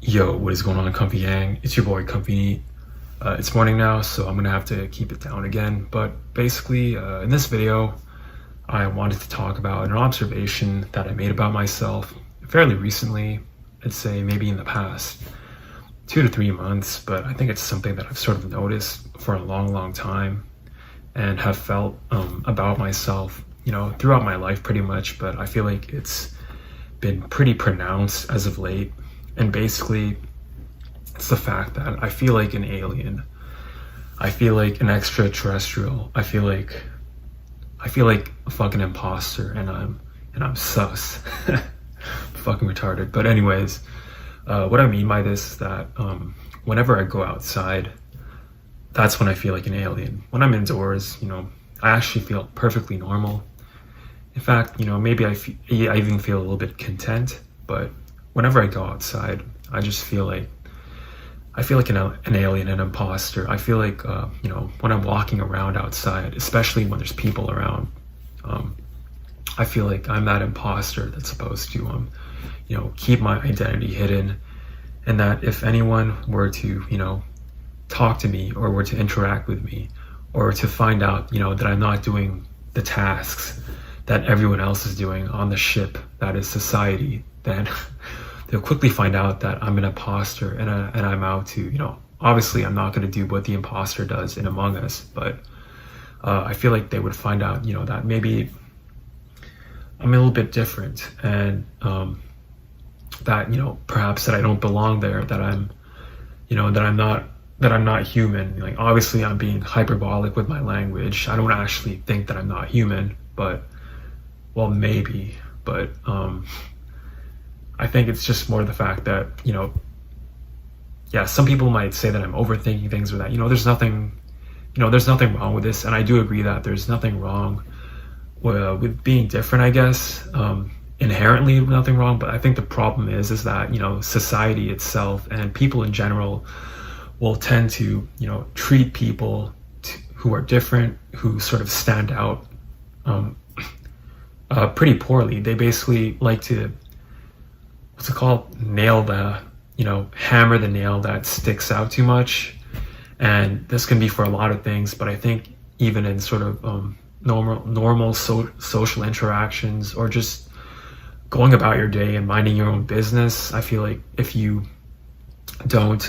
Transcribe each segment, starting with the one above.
Yo, what is going on, Comfy Gang? It's your boy, Comfy NEET. It's morning now, so I'm gonna have to keep it down again. But basically, in this video, I wanted to talk about an observation that I made about myself fairly recently. I'd say maybe in the past 2 to 3 months, but I think it's something that I've sort of noticed for a long time and have felt about myself, throughout my life pretty much. But I feel like it's been pretty pronounced as of late. And basically, it's the fact that I feel like an alien. I feel like an extraterrestrial. I feel like a fucking imposter, and I'm sus. Fucking retarded. But anyways, what I mean by this is that whenever I go outside, that's when I feel like an alien. When I'm indoors, I actually feel perfectly normal. In fact, maybe I even feel a little bit content. But whenever I go outside, I just feel like an alien, an imposter. I feel like when I'm walking around outside, especially when there's people around, I feel like I'm that imposter that's supposed to keep my identity hidden, and that if anyone were to talk to me or were to interact with me or to find out that I'm not doing the tasks that everyone else is doing on the ship that is society, then they'll quickly find out that I'm an imposter and I'm out to, obviously I'm not going to do what the imposter does in Among Us, but I feel like they would find out, that maybe I'm a little bit different, and that, perhaps that I don't belong there, that I'm not human. Like, obviously I'm being hyperbolic with my language. I don't actually think that I'm not human, but, well, maybe, but, I think it's just more the fact that, some people might say that I'm overthinking things, or that, there's nothing wrong with this. And I do agree that there's nothing wrong with being different, I guess. Inherently nothing wrong. But I think the problem is that, society itself and people in general will tend to, treat people who are different, who sort of stand out, pretty poorly. They basically like to, what's it called, hammer the nail that sticks out too much. And this can be for a lot of things, but I think even in sort of normal social interactions, or just going about your day and minding your own business, I feel like if you don't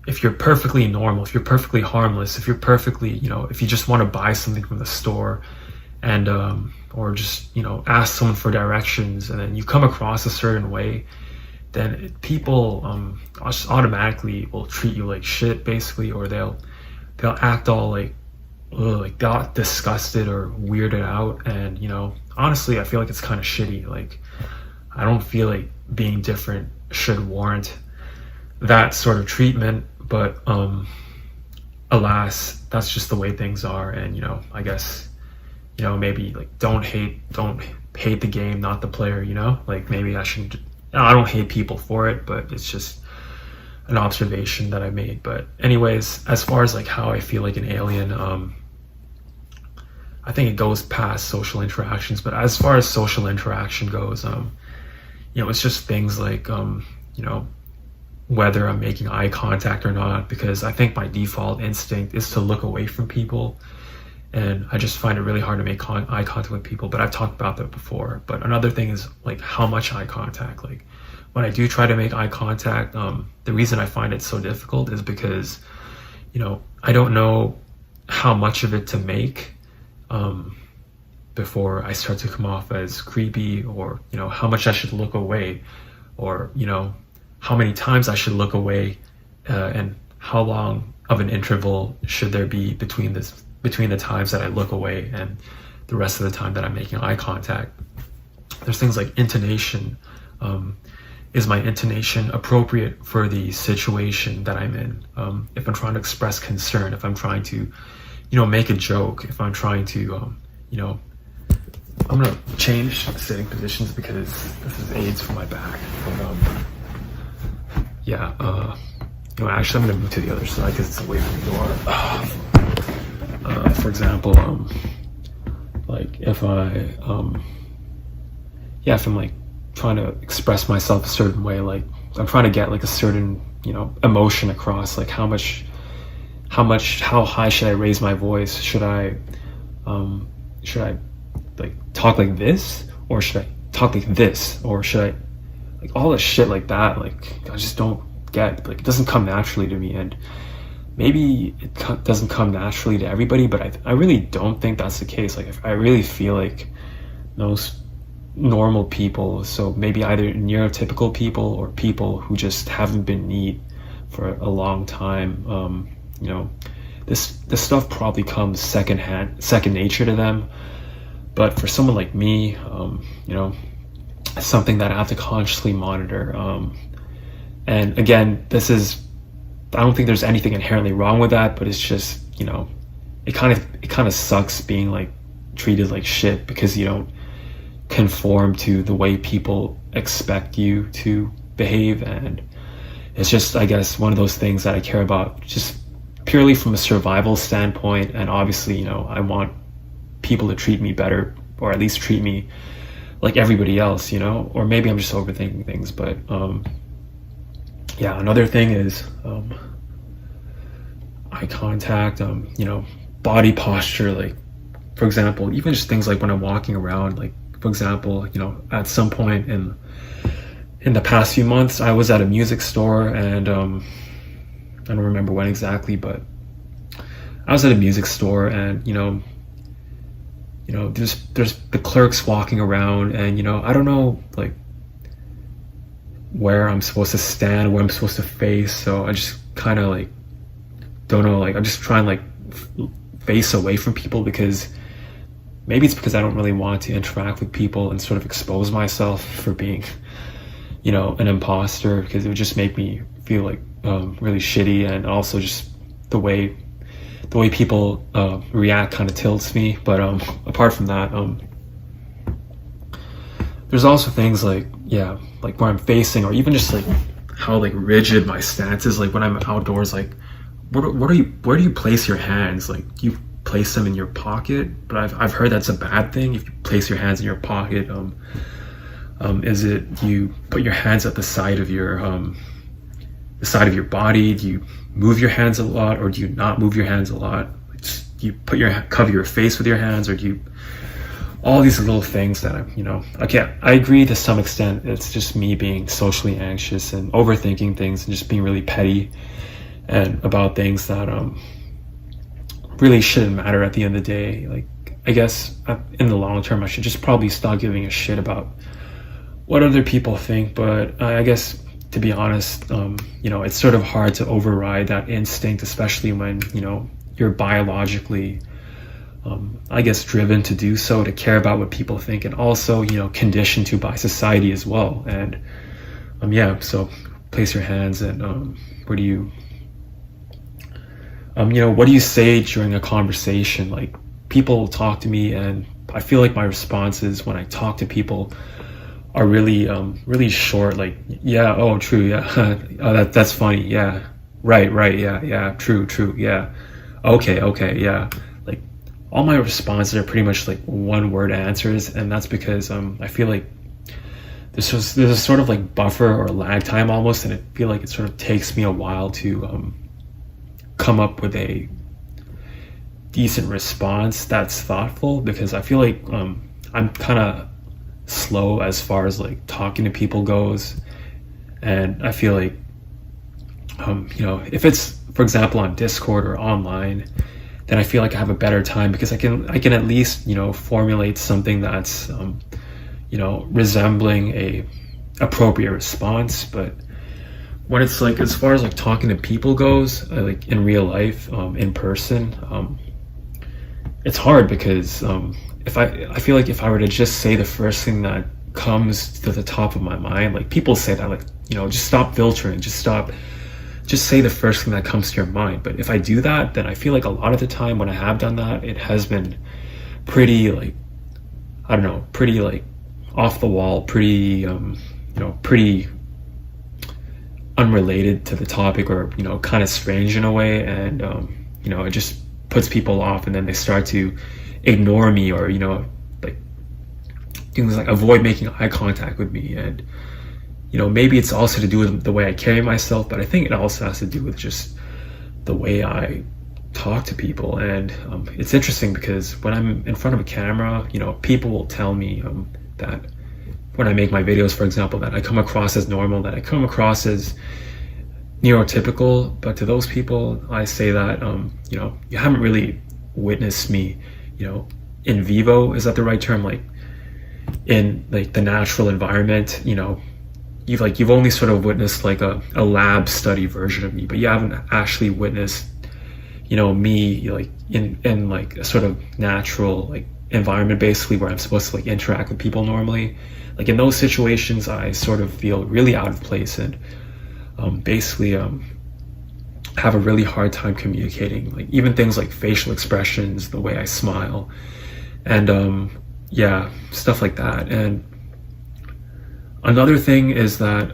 if you're perfectly normal, if you're perfectly harmless, if you're perfectly, if you just want to buy something from the store, and or just ask someone for directions, and then you come across a certain way, then people just automatically will treat you like shit, basically, or they'll act all like got disgusted or weirded out. And honestly, I feel like it's kind of shitty. Like, I don't feel like being different should warrant that sort of treatment, but alas, that's just the way things are. And I guess maybe like don't hate the game, not the player. Like, maybe I shouldn't. I don't hate people for it, but it's just an observation that I made. But anyways, as far as like how I feel like an alien, I think it goes past social interactions. But as far as social interaction goes, it's just things like whether I'm making eye contact or not, because I think my default instinct is to look away from people. And I just find it really hard to make eye contact with people. But I've talked about that before. But another thing is like how much eye contact. Like, when I do try to make eye contact, the reason I find it so difficult is because, I don't know how much of it to make before I start to come off as creepy, or, how much I should look away, or, how many times I should look away, and how long of an interval should there be between the times that I look away and the rest of the time that I'm making eye contact. There's things like intonation. Is my intonation appropriate for the situation that I'm in? If I'm trying to express concern, if I'm trying to, make a joke, if I'm trying to, I'm gonna change sitting positions because this is aids for my back. But actually I'm gonna move to the other side because it's away from the door. For example, like if I'm like trying to express myself a certain way, like I'm trying to get like a certain, emotion across, like how high should I raise my voice? Should I like talk like this, or should I talk like this, or should I, like, all the shit like that, like I just don't get, like, it doesn't come naturally to me. And maybe it doesn't come naturally to everybody, but I really don't think that's the case. Like, I really feel like most normal people, so maybe either neurotypical people or people who just haven't been NEET for a long time, this stuff probably comes second nature to them. But for someone like me, it's something that I have to consciously monitor. And again, I don't think there's anything inherently wrong with that, but it's just, it kind of sucks being like treated like shit because you don't conform to the way people expect you to behave. And it's just, I guess, one of those things that I care about just purely from a survival standpoint. And obviously, I want people to treat me better, or at least treat me like everybody else, or maybe I'm just overthinking things. But yeah, another thing is eye contact, body posture. Like, for example, even just things like when I'm walking around, like, for example, at some point in the past few months, I was at a music store, and I don't remember when exactly, but I was at a music store, and there's the clerks walking around, and I don't know, like, where I'm supposed to stand, where I'm supposed to face. So I just kind of like don't know, like I'm just trying like face away from people, because maybe it's because I don't really want to interact with people and sort of expose myself for being an imposter, because it would just make me feel like really shitty. And also just the way people react kind of tilts me. But apart from that, there's also things like, like where I'm facing, or even just like how like rigid my stance is. Like when I'm outdoors, like where do you place your hands? Like, do you place them in your pocket? But I've heard that's a bad thing if you place your hands in your pocket. Is it you put your hands at the side of your body? Do you move your hands a lot, or do you not move your hands a lot? Do you cover your face with your hands, or do you, all these little things that I agree to some extent it's just me being socially anxious and overthinking things and just being really petty and about things that really shouldn't matter at the end of the day. Like, I guess in the long term I should just probably stop giving a shit about what other people think. But I guess, to be honest, it's sort of hard to override that instinct, especially when you're biologically I guess driven to do so, to care about what people think, and also conditioned to by society as well. And so place your hands, and where do you what do you say during a conversation? Like, people talk to me, and I feel like my responses when I talk to people are really really short. Like, yeah, oh, true, yeah, oh, that's funny, yeah, right, yeah, true, yeah, okay, yeah. Like, all my responses are pretty much like one word answers, and that's because I feel like there's a sort of like buffer or lag time almost, and I feel like it sort of takes me a while to come up with a decent response that's thoughtful, because I feel like I'm kind of slow as far as like talking to people goes. And I feel like if it's, for example, on Discord or online, then I feel like I have a better time, because I can at least formulate something that's resembling a appropriate response. But when it's like, as far as like talking to people goes, like in real life, in person, it's hard, because I feel like if I were to just say the first thing that comes to the top of my mind, like people say that, like, just stop filtering, just say the first thing that comes to your mind. But if I do that, then I feel like a lot of the time when I have done that, it has been pretty like, I don't know, pretty like off the wall, pretty pretty unrelated to the topic, or kind of strange in a way. And it just puts people off, and then they start to ignore me, or like things like avoid making eye contact with me. And maybe it's also to do with the way I carry myself, but I think it also has to do with just the way I talk to people. And it's interesting because when I'm in front of a camera, people will tell me that when I make my videos, for example, that I come across as normal, that I come across as neurotypical. But to those people, I say that, you haven't really witnessed me, in vivo, is that the right term? Like in like the natural environment, you've only sort of witnessed like a lab study version of me, but you haven't actually witnessed, me like in like a sort of natural like environment, basically, where I'm supposed to like interact with people normally. Like in those situations, I sort of feel really out of place and basically have a really hard time communicating, like even things like facial expressions, the way I smile, and yeah, stuff like that. And another thing is that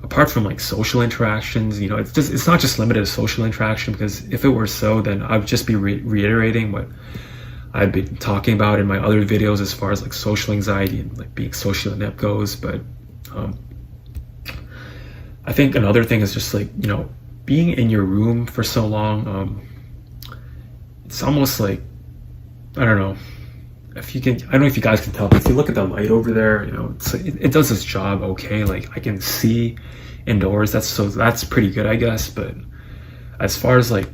apart from like social interactions, it's not just limited to social interaction, because if it were so, then I would just be reiterating what I've been talking about in my other videos as far as like social anxiety and like being socially inept goes. But I think another thing is just like, being in your room for so long, it's almost like, I don't know if you guys can tell, but if you look at the light over there, it does its job okay. Like I can see indoors, that's pretty good, I guess. But as far as like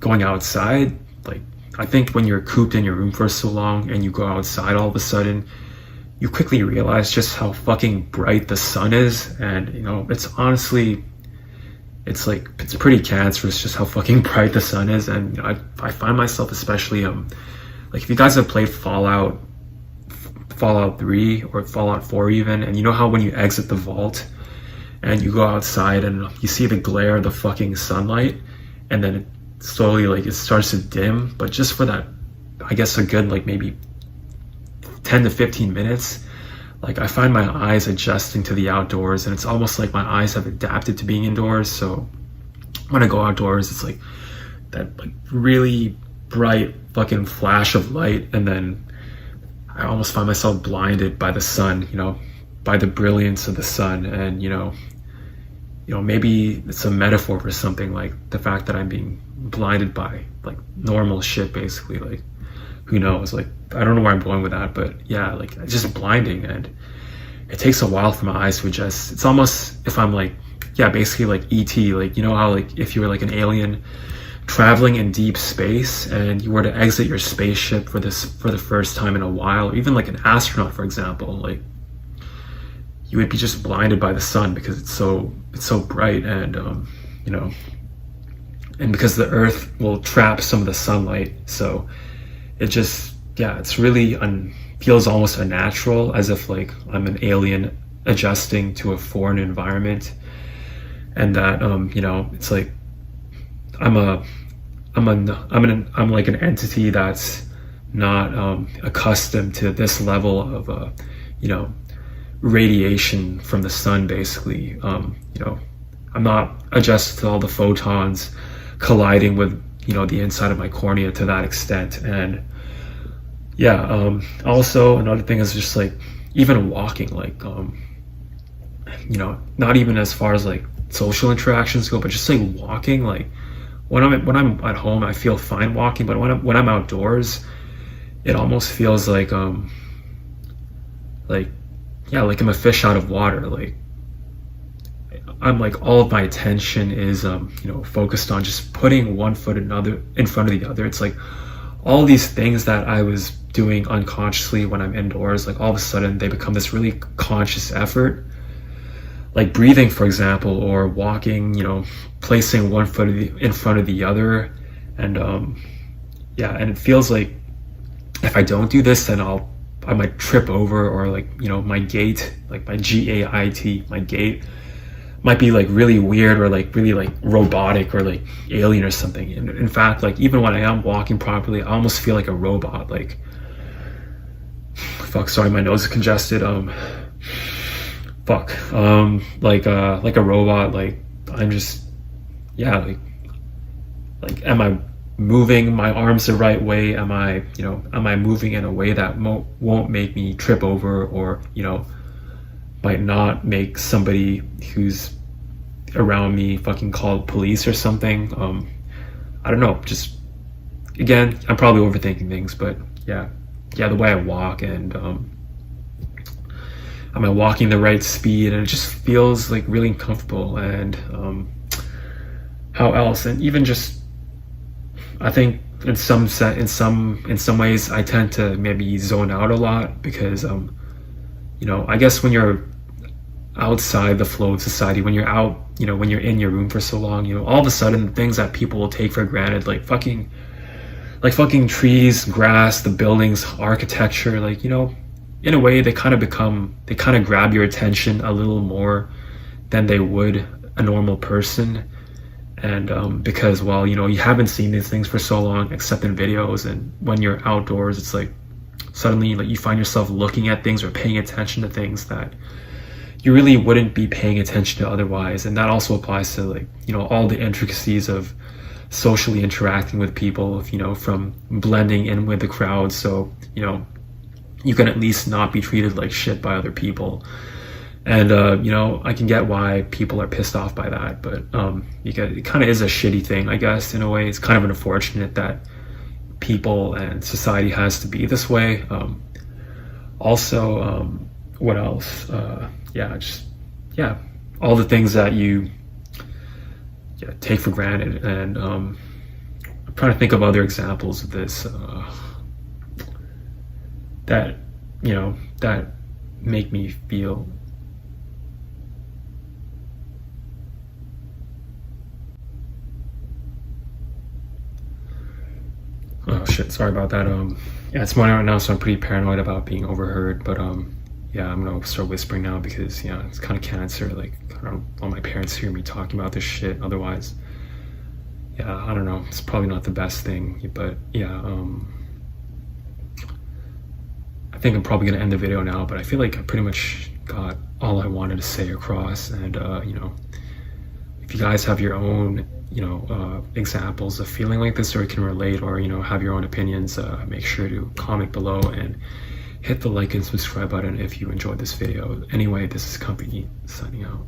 going outside, like I think when you're cooped in your room for so long and you go outside, all of a sudden you quickly realize just how fucking bright the sun is. And it's honestly, it's pretty cancerous just how fucking bright the sun is. And I find myself, especially like if you guys have played Fallout 3 or Fallout 4 even, and you know how when you exit the vault and you go outside and you see the glare of the fucking sunlight, and then it slowly like it starts to dim, but just for that, I guess a good like maybe 10 to 15 minutes, like I find my eyes adjusting to the outdoors, and it's almost like my eyes have adapted to being indoors. So when I go outdoors, it's like that like really bright fucking flash of light, and then I almost find myself blinded by the sun, by the brilliance of the sun. And maybe it's a metaphor for something, like the fact that I'm being blinded by like normal shit, basically. Like who knows, like I don't know where I'm going with that, but yeah, like it's just blinding, and it takes a while for my eyes to adjust. It's almost if I'm like, yeah, basically like ET, like how like if you were like an alien traveling in deep space and you were to exit your spaceship for the first time in a while, or even like an astronaut, for example, like you would be just blinded by the sun because it's so bright. And and because the earth will trap some of the sunlight, so it just, yeah, it's really feels almost unnatural, as if like I'm an alien adjusting to a foreign environment. And that it's like I'm like an entity that's not accustomed to this level of radiation from the sun, basically. I'm not adjusted to all the photons colliding with the inside of my cornea to that extent. And yeah, also another thing is just like even walking, like not even as far as like social interactions go, but just like walking, like when I'm at home, I feel fine walking, but when I'm outdoors, it almost feels like yeah, like I'm a fish out of water. Like I'm like, all of my attention is focused on just putting one foot in front of the other. It's like all these things that I was doing unconsciously when I'm indoors, like all of a sudden they become this really conscious effort, like breathing, for example, or walking, placing one foot in front of the other. And yeah, and it feels like if I don't do this, then I might trip over, or like my gait, like my GAIT, my gait might be like really weird, or like really like robotic, or like alien or something. And in fact, like even when I am walking properly, I almost feel like a robot. Like fuck, sorry, my nose is congested. Like a robot. Like I'm just, yeah, like am I moving my arms the right way? Am I moving in a way that won't make me trip over, or might not make somebody who's around me fucking call police or something. I don't know, just, again, I'm probably overthinking things, but yeah, the way I walk, and am I walking the right speed, and it just feels like really uncomfortable. And how else? And even just, I think in some ways I tend to maybe zone out a lot, because you know, I guess when you're outside the flow of society, when you're out, you know, when you're in your room for so long, you know, all of a sudden things that people will take for granted, like fucking trees, grass, the buildings, architecture, like, you know, in a way they kind of grab your attention a little more than they would a normal person. And because, well, you know, you haven't seen these things for so long except in videos, and when you're outdoors, it's like suddenly, like, you find yourself looking at things or paying attention to things that you really wouldn't be paying attention to otherwise. And that also applies to, like, you know, all the intricacies of socially interacting with people, you know, from blending in with the crowd, so, you know, you can at least not be treated like shit by other people. And you know, I can get why people are pissed off by that, but it kind of is a shitty thing, I guess, in a way. It's kind of unfortunate that people and society has to be this way. Also, what else? All the things that you take for granted. And I'm trying to think of other examples of this that, you know, that make me feel oh shit, sorry about that. Yeah, it's morning right now, so I'm pretty paranoid about being overheard, but yeah, I'm gonna start whispering now, because, yeah, it's kind of cancer. Like, I don't want my parents to hear me talking about this shit. Otherwise, yeah, I don't know, it's probably not the best thing. But yeah, I think I'm probably gonna end the video now, but I feel like I pretty much got all I wanted to say across. And you know, if you guys have your own, you know, examples of feeling like this, or you can relate, or, you know, have your own opinions, make sure to comment below and hit the like and subscribe button if you enjoyed this video. Anyway, this is Company signing out.